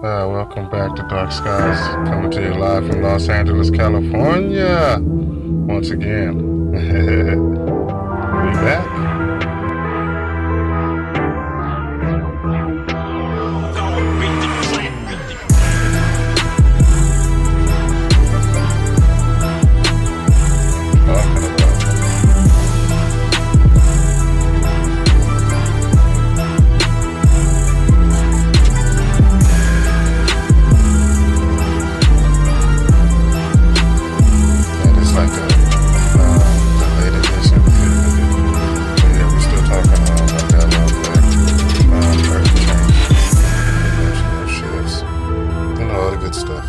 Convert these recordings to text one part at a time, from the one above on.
Welcome back to Darkskies, coming to you live from Los Angeles, California. Once again, we back. Talking about that is like the late edition. But yeah, we're still talking about Mendela effect, earth changes, dimensional shifts, all the good stuff.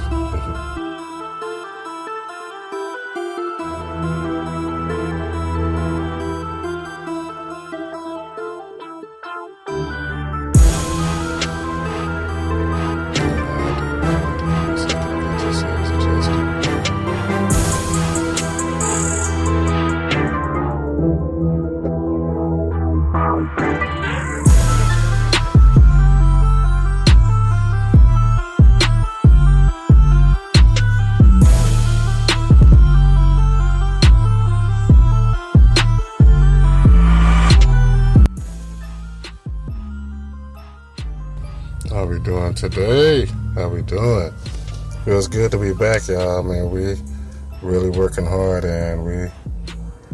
How we doing today? How we doing? Feels good to be back, y'all. Man, we really working hard, and we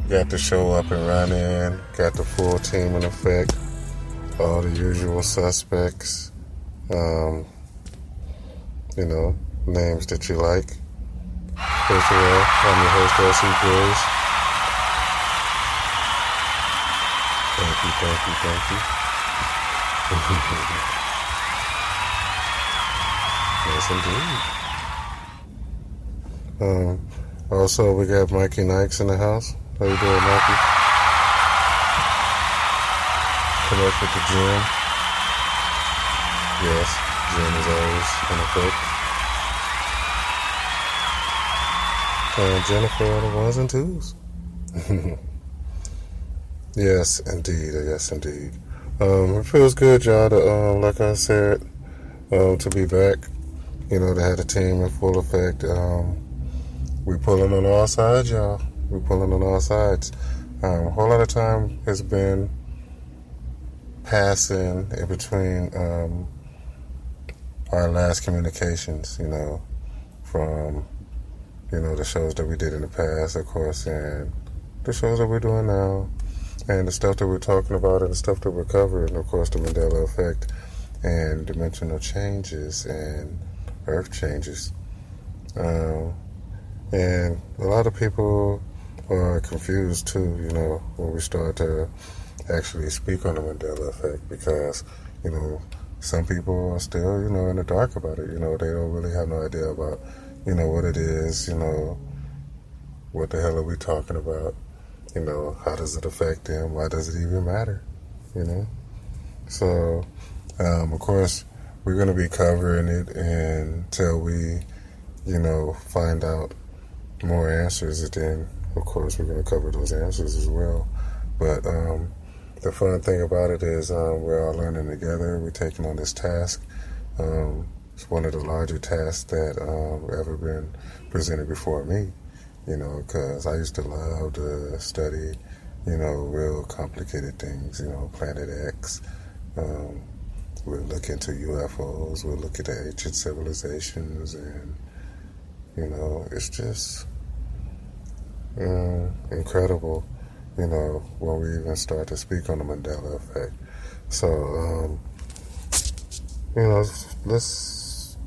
got the show up and running. Got the full team in effect. All the usual suspects. Names that you like. First of all, I'm your host, LC Grace. Thank you. Yes, indeed. Also, we got Mikey Nikes in the house. How you doing, Mikey? Connect with the gym. Yes, gym is always in effect. And Jennifer on the ones and twos. Yes, indeed. It feels good, y'all, to, like I said, to be back. To have the team in full effect. We pulling on all sides, y'all. We pulling on all sides. A whole lot of time has been passing in between our last communications, from, the shows that we did in the past, of course, and the shows that we're doing now, and the stuff that we're talking about and the stuff that we're covering, of course, the Mendela effect and dimensional changes and earth changes. And a lot of people are confused too, when we start to actually speak on the Mendela effect, because, some people are still, in the dark about it. They don't really have no idea about, what it is, what the hell are we talking about? How does it affect them? Why does it even matter? So, of course, we're going to be covering it until we, find out more answers. And then, of course, we're going to cover those answers as well. But the fun thing about it is we're all learning together. We're taking on this task. It's one of the larger tasks that ever been presented before me, because I used to love to study, real complicated things, Planet X. We'll look into UFOs. We'll look at the ancient civilizations, and it's just incredible. When we even start to speak on the Mandela effect. So, let's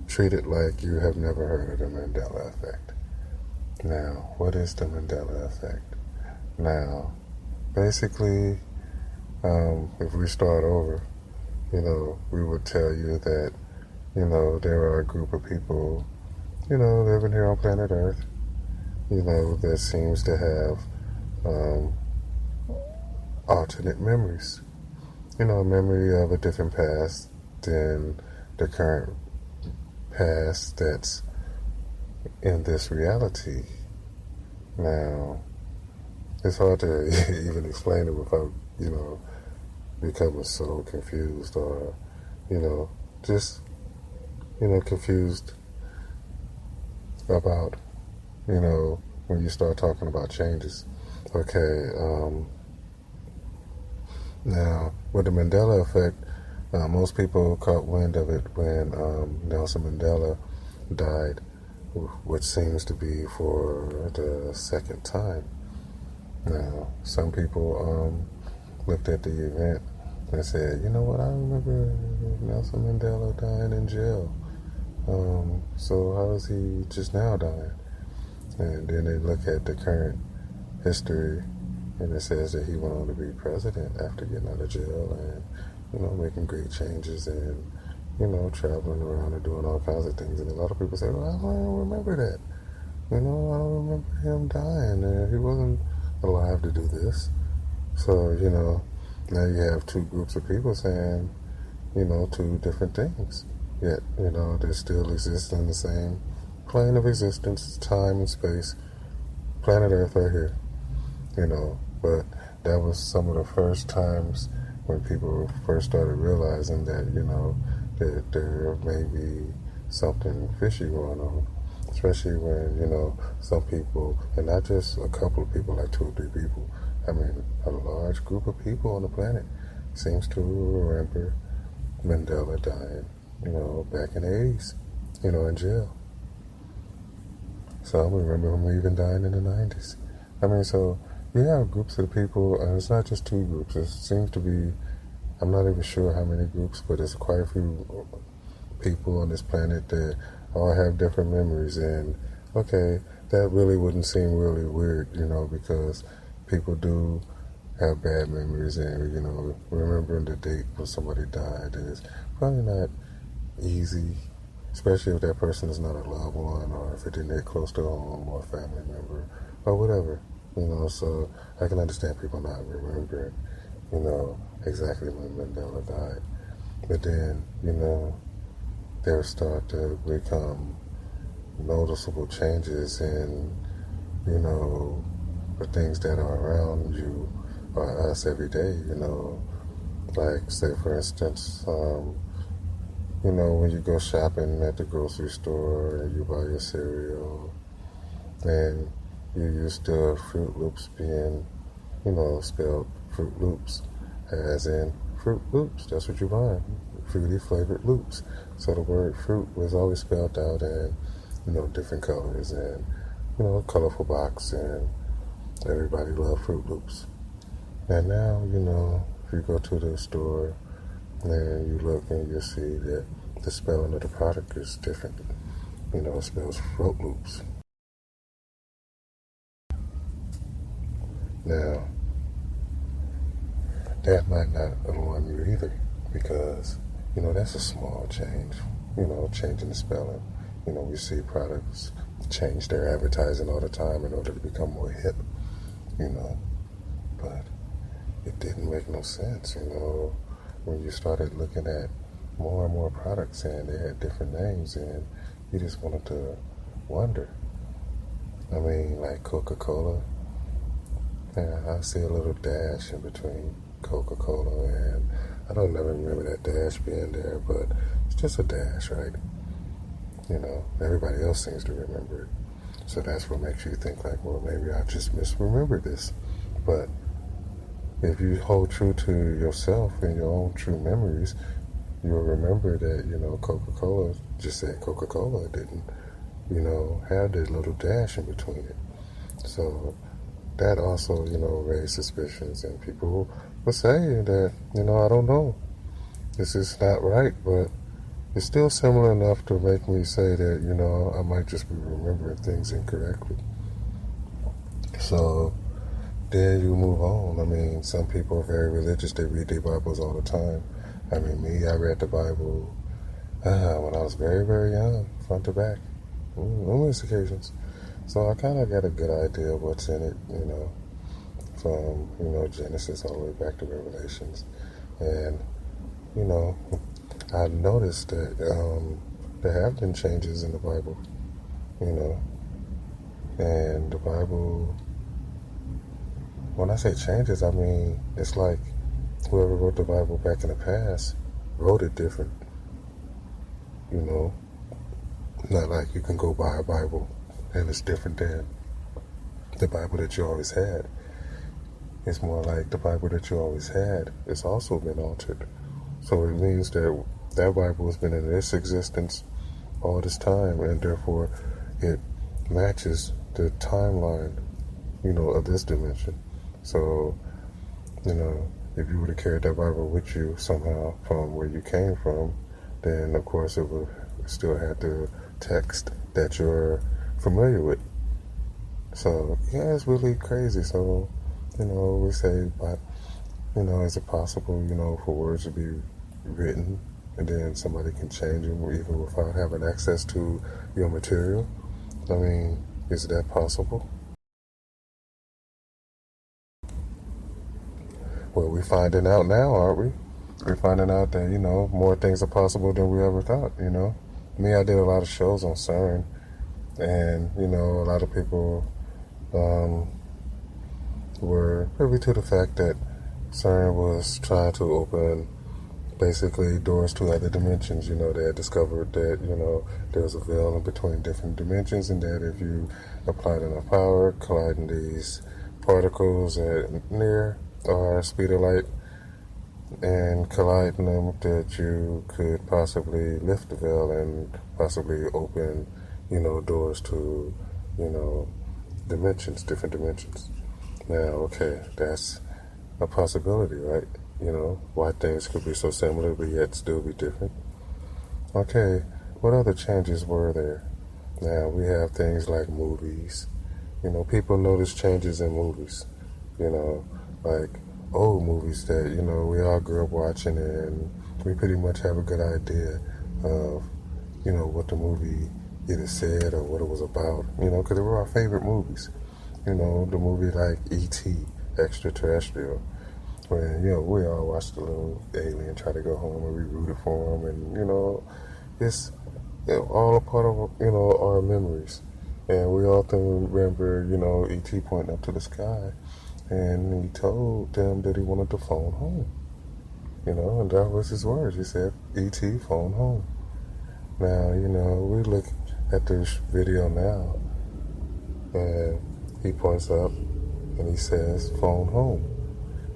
treat it like you have never heard of the Mandela effect. Now, what is the Mandela effect? Now, basically, if we start over, we would tell you that, there are a group of people, living here on planet Earth, that seems to have alternate memories. A memory of a different past than the current past that's in this reality. Now, it's hard to even explain it without, becoming so confused or, just confused about, when you start talking about changes. Okay, now with the Mandela effect, most people caught wind of it when Nelson Mandela died, which seems to be for the second time. Now, some people looked at the event and said, you know what, I remember Nelson Mandela dying in jail. So how is he just now dying? And then they look at the current history, and it says that he went on to be president after getting out of jail and, making great changes and, traveling around and doing all kinds of things. And a lot of people say, well, I don't remember that. I don't remember him dying. He wasn't alive to do this. So, now you have two groups of people saying, two different things. Yet, they still exist in the same plane of existence, time and space, planet Earth right here. But that was some of the first times when people first started realizing that, that there may be something fishy going on. Especially when, some people, and not just a couple of people, like 2 or 3 people, I mean, a large group of people on the planet seems to remember Mendela dying, back in the 80s, in jail. Some remember him even dying in the 90s. I mean, so you have groups of people, and it's not just 2 groups. It seems to be, I'm not even sure how many groups, but there's quite a few people on this planet that all have different memories. And, okay, that really wouldn't seem really weird, because people do have bad memories, and, remembering the date when somebody died is probably not easy, especially if that person is not a loved one, or if it didn't hit close to home, or a family member, or whatever. So I can understand people not remembering, exactly when Mandela died. But then, there start to become noticeable changes in, the things that are around you or us every day, like, say, for instance, when you go shopping at the grocery store and you buy your cereal, and you used to Fruit Loops being, spelled Fruit Loops, as in Fruit Loops. That's what you're buying, fruity flavored loops. So the word fruit was always spelled out in, different colors and, a colorful box, and everybody loved Fruit Loops. And now, if you go to the store and you look and you see that the spelling of the product is different. It spells Fruit Loops. Now, that might not alarm you either, because, that's a small change, changing the spelling. We see products change their advertising all the time in order to become more hip, but it didn't make no sense, when you started looking at more and more products and they had different names, and you just wanted to wonder. I mean, like Coca-Cola, I see a little dash in between Coca-Cola, and I don't never remember that dash being there, but it's just a dash, right? Everybody else seems to remember it. So that's what makes you think like, well, maybe I just misremembered this. But if you hold true to yourself and your own true memories, you'll remember that, Coca-Cola just said Coca-Cola. It didn't, have that little dash in between it. So that also, raised suspicions, and people will say that, I don't know. This is not right, but it's still similar enough to make me say that, I might just be remembering things incorrectly. So then you move on. I mean, some people are very religious. They read their Bibles all the time. I mean, me, I read the Bible when I was very, very young, front to back, numerous occasions. So I kind of got a good idea of what's in it, from, Genesis all the way back to Revelations. And, I noticed that there have been changes in the Bible, and the Bible, when I say changes, I mean, it's like whoever wrote the Bible back in the past wrote it different, Not like you can go buy a Bible and it's different than the Bible that you always had. It's more like the Bible that you always had has also been altered. So it means that that Bible has been in this existence all this time, and therefore it matches the timeline, of this dimension. So, if you would have carried that Bible with you somehow from where you came from, then of course it would still have the text that you're familiar with. So, yeah, it's really crazy. So, we say, but, is it possible, for words to be written and then somebody can change them even without having access to your material? I mean, is that possible? Well, we're finding out now, aren't we? We're finding out that, more things are possible than we ever thought. Me, I did a lot of shows on CERN, and, a lot of people were privy to the fact that CERN was trying to open basically doors to other dimensions. They had discovered that, there was a veil in between different dimensions, and that if you applied enough power, colliding these particles at near or speed of light and colliding them, that you could possibly lift the veil and possibly open, doors to, different dimensions. Now, okay, that's a possibility, right? Why things could be so similar but yet still be different. Okay, what other changes were there? Now, we have things like movies. People notice changes in movies. Like old movies that, we all grew up watching, and we pretty much have a good idea of, what the movie either said or what it was about, because they were our favorite movies. The movie like E.T., Extraterrestrial, when, we all watched the little alien try to go home and we rooted for him, and, it's all a part of, our memories. And we often remember, E.T. pointing up to the sky, and he told them that he wanted to phone home. And that was his words. He said, E.T., phone home. Now, we look at this video now, and he points up and he says, phone home.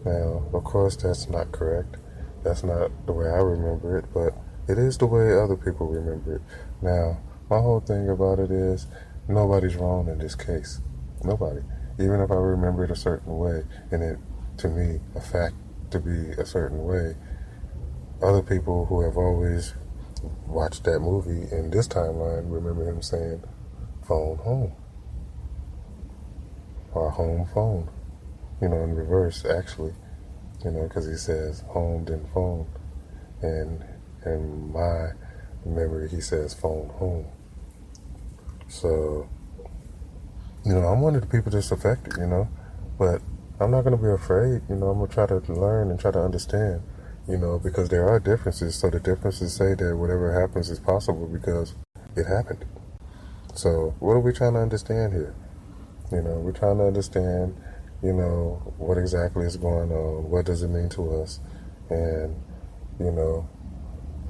Now, of course, that's not correct. That's not the way I remember it, but it is the way other people remember it. Now, my whole thing about it is nobody's wrong in this case. Nobody. Even if I remember it a certain way, and it, to me, a fact to be a certain way, other people who have always watched that movie in this timeline remember him saying, phone home. Or home phone. In reverse, actually. Because he says home, then phone. And in my memory, he says phone home. So, I'm one of the people that's affected, but I'm not going to be afraid, I'm going to try to learn and try to understand, because there are differences. So the differences say that whatever happens is possible because it happened. So what are we trying to understand here? We're trying to understand, what exactly is going on, what does it mean to us, and,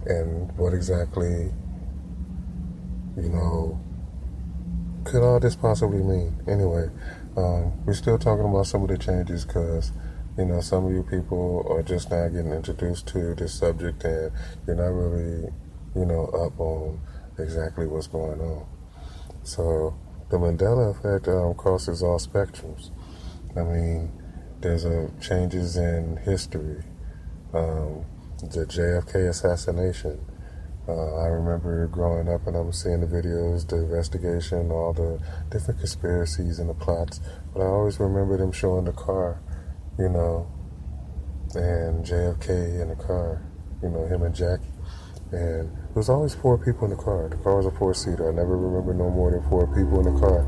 and what exactly, could all this possibly mean? Anyway, we're still talking about some of the changes because, some of you people are just now getting introduced to this subject, and you're not really, up on exactly what's going on. So the Mendela effect crosses all spectrums. I mean, there's changes in history. The JFK assassination. I remember growing up and I'm seeing the videos, the investigation, all the different conspiracies and the plots. But I always remember them showing the car, and JFK in the car, him and Jackie. And there was always 4 people in the car. The car was a 4-seater. I never remember no more than 4 people in the car.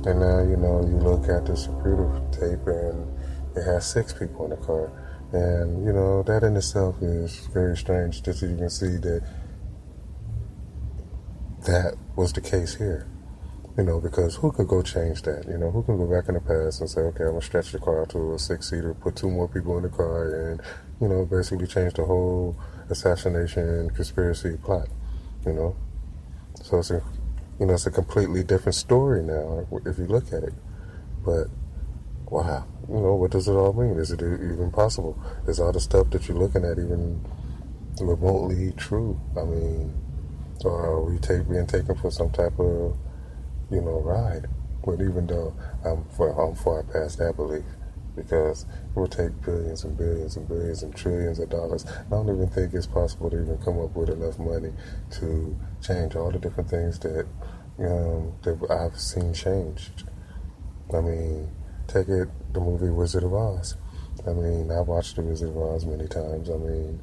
And now, you look at the computer tape and it has 6 people in the car. And, that in itself is very strange just so you can see that that was the case here. Because who could go change that? Who can go back in the past and say, okay, I'm going to stretch the car to a 6-seater, put 2 more people in the car, and, basically change the whole assassination conspiracy plot, So it's a completely different story now if you look at it. But wow, what does it all mean? Is it even possible? Is all the stuff that you're looking at even remotely true? I mean, or are we being taken for some type of ride? But even though I'm far past that belief, because it would take billions and billions and billions and trillions of dollars. I don't even think it's possible to even come up with enough money to change all the different things that I've seen changed. I mean, take it, the movie Wizard of Oz. I mean, I watched The Wizard of Oz many times. I mean,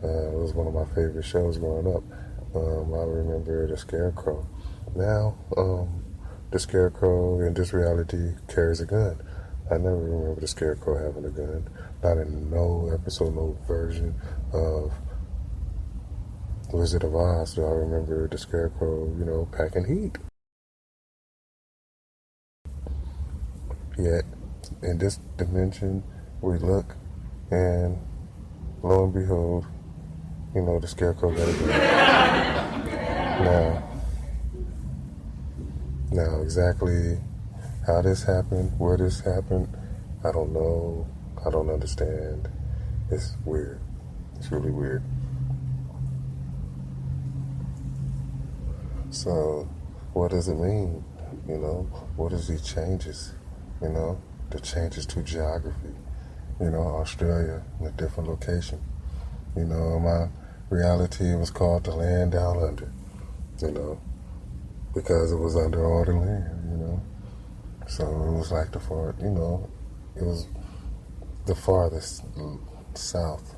it was one of my favorite shows growing up. I remember the Scarecrow. Now, the Scarecrow in this reality carries a gun. I never remember the Scarecrow having a gun. Not in no episode, no version of Wizard of Oz do I remember the Scarecrow, packing heat. Yet, in this dimension, we look and lo and behold, the Scarecrow got a gun. Now, exactly how this happened, where this happened, I don't know. I don't understand. It's weird. It's really weird. So, what does it mean? What is these changes? The changes to geography. Australia, in a different location. My reality was called the land down under. Because it was under all the land. So it was like it was the farthest south.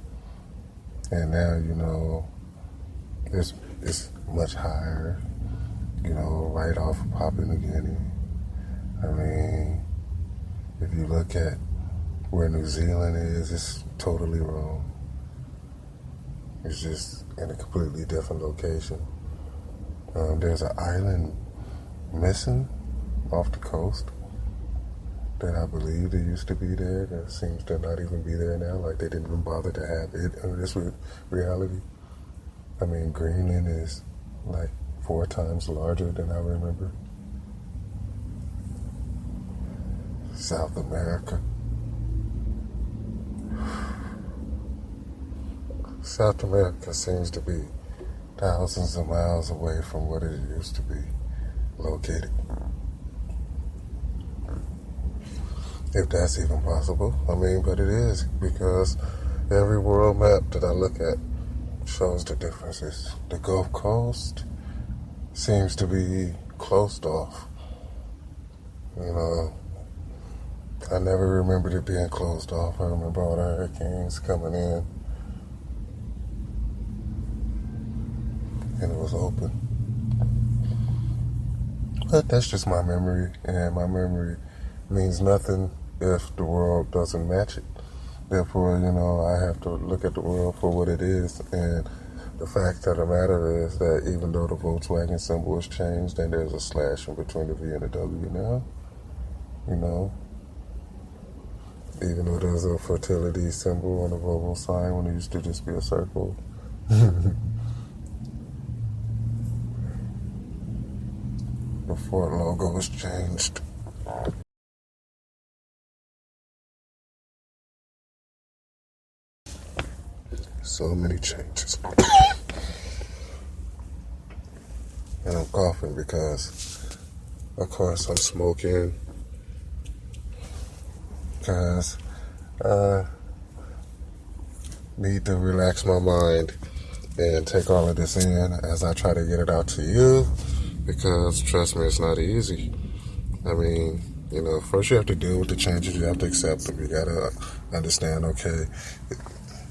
And now, it's much higher, right off of Papua New Guinea. I mean, if you look at where New Zealand is, it's totally wrong. It's just in a completely different location. There's an island missing off the coast that I believe it used to be there that seems to not even be there now. Like they didn't even bother to have it in this reality. I mean, Greenland is like 4 times larger than I remember. South America. South America seems to be thousands of miles away from what it used to be located. If that's even possible. I mean, but it is, because every world map that I look at shows the differences. The Gulf Coast seems to be closed off. I never remembered it being closed off. I remember all the hurricanes coming in and it was open. But that's just my memory, and my memory means nothing if the world doesn't match it. Therefore, I have to look at the world for what it is, and the fact of the matter is that even though the Volkswagen symbol has changed and there's a slash in between the V and the W now, even though there's a fertility symbol on the Volvo sign when it used to just be a circle. The Ford logo was changed. So many changes. And I'm coughing because, of course, I'm smoking. Because I need to relax my mind and take all of this in as I try to get it out to you. Because, trust me, it's not easy. I mean, first you have to deal with the changes. You have to accept them. You got to understand, okay,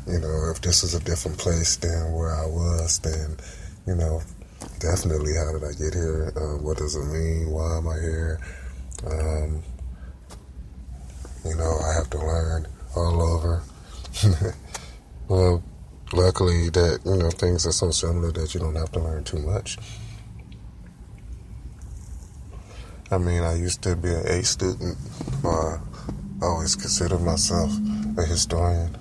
if this is a different place than where I was, then, definitely how did I get here? What does it mean? Why am I here? I have to learn all over. Well, luckily that, things are so similar that you don't have to learn too much. I mean, I used to be an A student, or I always considered myself a historian.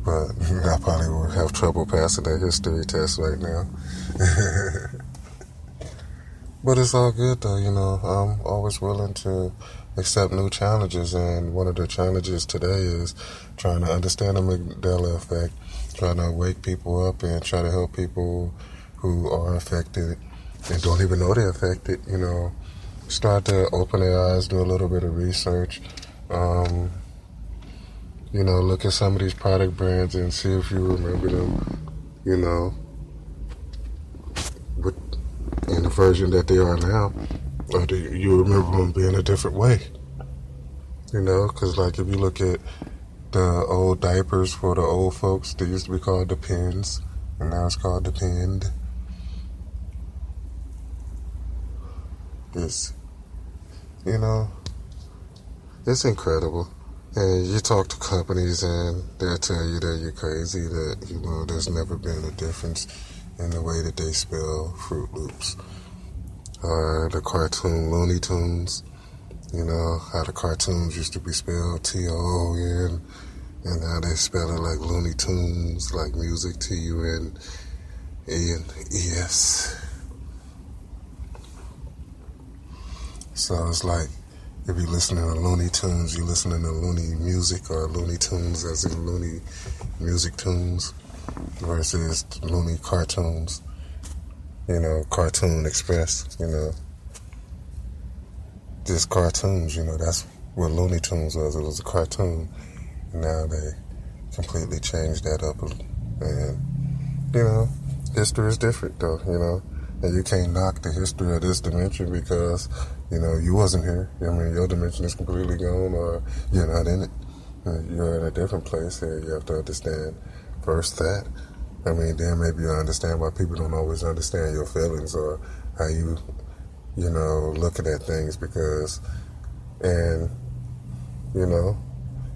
But I probably would have trouble passing that history test right now. But it's all good though, I'm always willing to accept new challenges, and one of the challenges today is trying to understand the Mendela effect, trying to wake people up and try to help people who are affected and don't even know they're affected, start to open their eyes, do a little bit of research, um, look at some of these product brands and see if you remember them, with, in the version that they are now, or do you remember them being a different way? Because like if you look at the old diapers for the old folks, they used to be called Depends, and now it's called Depend. It's, you know, it's incredible. And you talk to companies and they'll tell you that you're crazy, that, there's never been a difference in the way that they spell Fruit Loops. Or the cartoon Looney Tunes, how the cartoons used to be spelled T-O-O-N, and now they spell it like Looney Tunes, like music, T-U-N-E-S. So it's like, if you're listening to Looney Tunes, you're listening to Looney music, or Looney Tunes as in Looney music tunes, versus Looney cartoons, Cartoon Express, just cartoons, that's what Looney Tunes was. It was a cartoon. And now they completely changed that up. And, history is different, though, And you can't knock the history of this dimension because, you wasn't here. I mean, your dimension is completely gone, or you're not in it. You're in a different place, and you have to understand first that. I mean, then maybe you'll understand why people don't always understand your feelings or how you, looking at things and,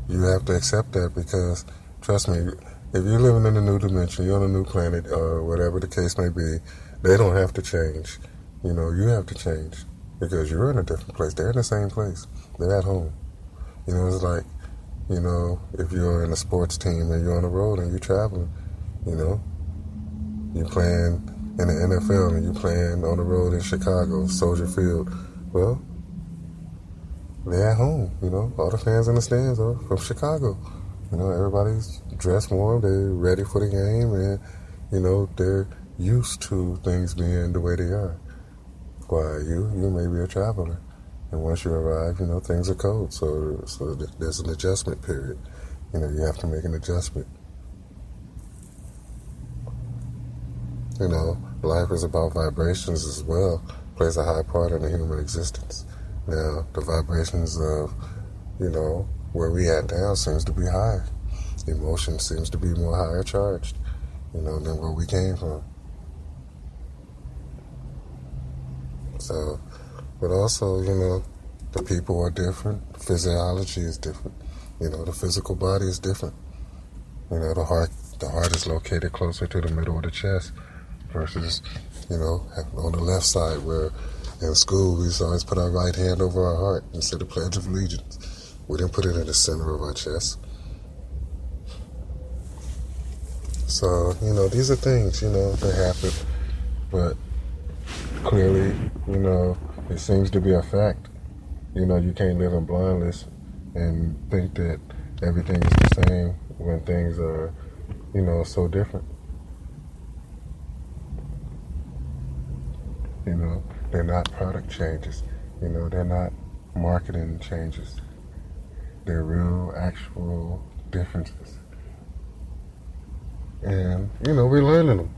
you have to accept that because, trust me, if you're living in a new dimension, you're on a new planet, or whatever the case may be, they don't have to change. You have to change because you're in a different place. They're in the same place. They're at home. It's like, if you're in a sports team and you're on the road and you're traveling, you're playing in the NFL and you're playing on the road in Chicago, Soldier Field. Well, they're at home, all the fans in the stands are from Chicago. Everybody's dressed warm, they're ready for the game, and, they're used to things being the way they are. While you may be a traveler. And once you arrive, things are cold, so there's an adjustment period. You have to make an adjustment. Life is about vibrations as well, plays a high part in the human existence. Now, the vibrations of, where we at now seems to be higher. Emotion seems to be more higher charged, than where we came from. So, but also, the people are different. Physiology is different. The physical body is different. The heart is located closer to the middle of the chest versus, on the left side where in school we used to always put our right hand over our heart instead of Pledge of Allegiance. We didn't put it in the center of our chest. So, these are things, that happen. But clearly, it seems to be a fact. You can't live in blindness and think that everything is the same when things are, so different. They're not product changes. They're not marketing changes. They're real, actual differences. And, we're learning them.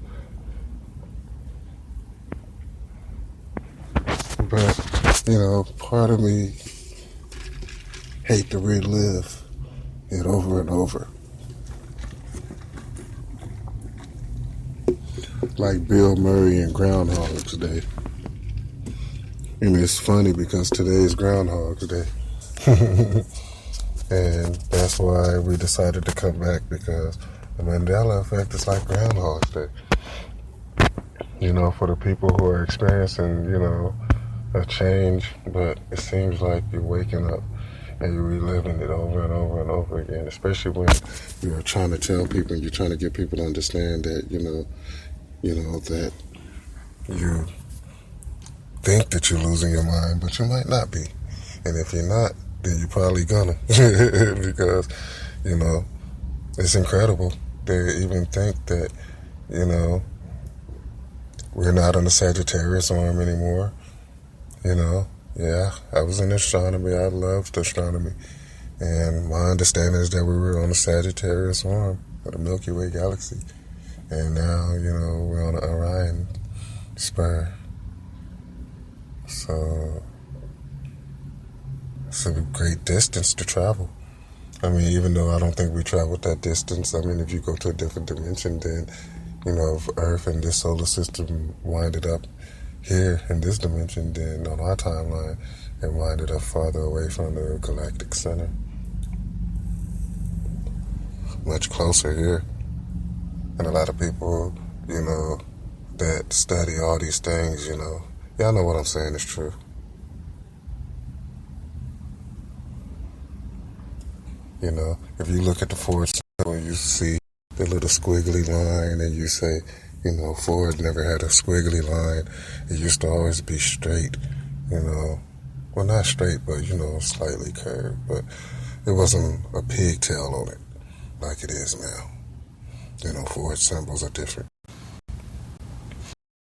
But, part of me hate to relive it over and over. Like Bill Murray in Groundhog's Day. And it's funny because today is Groundhog's Day. And that's why we decided to come back, because the Mendela effect is like Groundhog's Day. For the people who are experiencing, a change, but it seems like you're waking up and you're reliving it over and over and over again, especially when you're trying to tell people, you're trying to get people to understand that, that think that you're losing your mind, but you might not be. And if you're not, then you're probably gonna. Because, you know, it's incredible. They even think that, you know, we're not on the Sagittarius arm anymore. You know, yeah, I was in astronomy. I loved astronomy. And my understanding is that we were on the Sagittarius arm of the Milky Way galaxy. And now, you know, we're on the Orion spur. So it's a great distance to travel. I mean, even though I don't think we traveled that distance, I mean, if you go to a different dimension, then, you know, if Earth and this solar system winded up here in this dimension, then on our timeline, it winded up farther away from the galactic center. Much closer here. And a lot of people, you know, that study all these things, you know, y'all know what I'm saying is true. You know, if you look at the Ford symbol and you see the little squiggly line and you say, you know, Ford never had a squiggly line. It used to always be straight, you know. Well, not straight, but, you know, slightly curved. But it wasn't a pigtail on it like it is now. You know, Ford symbols are different.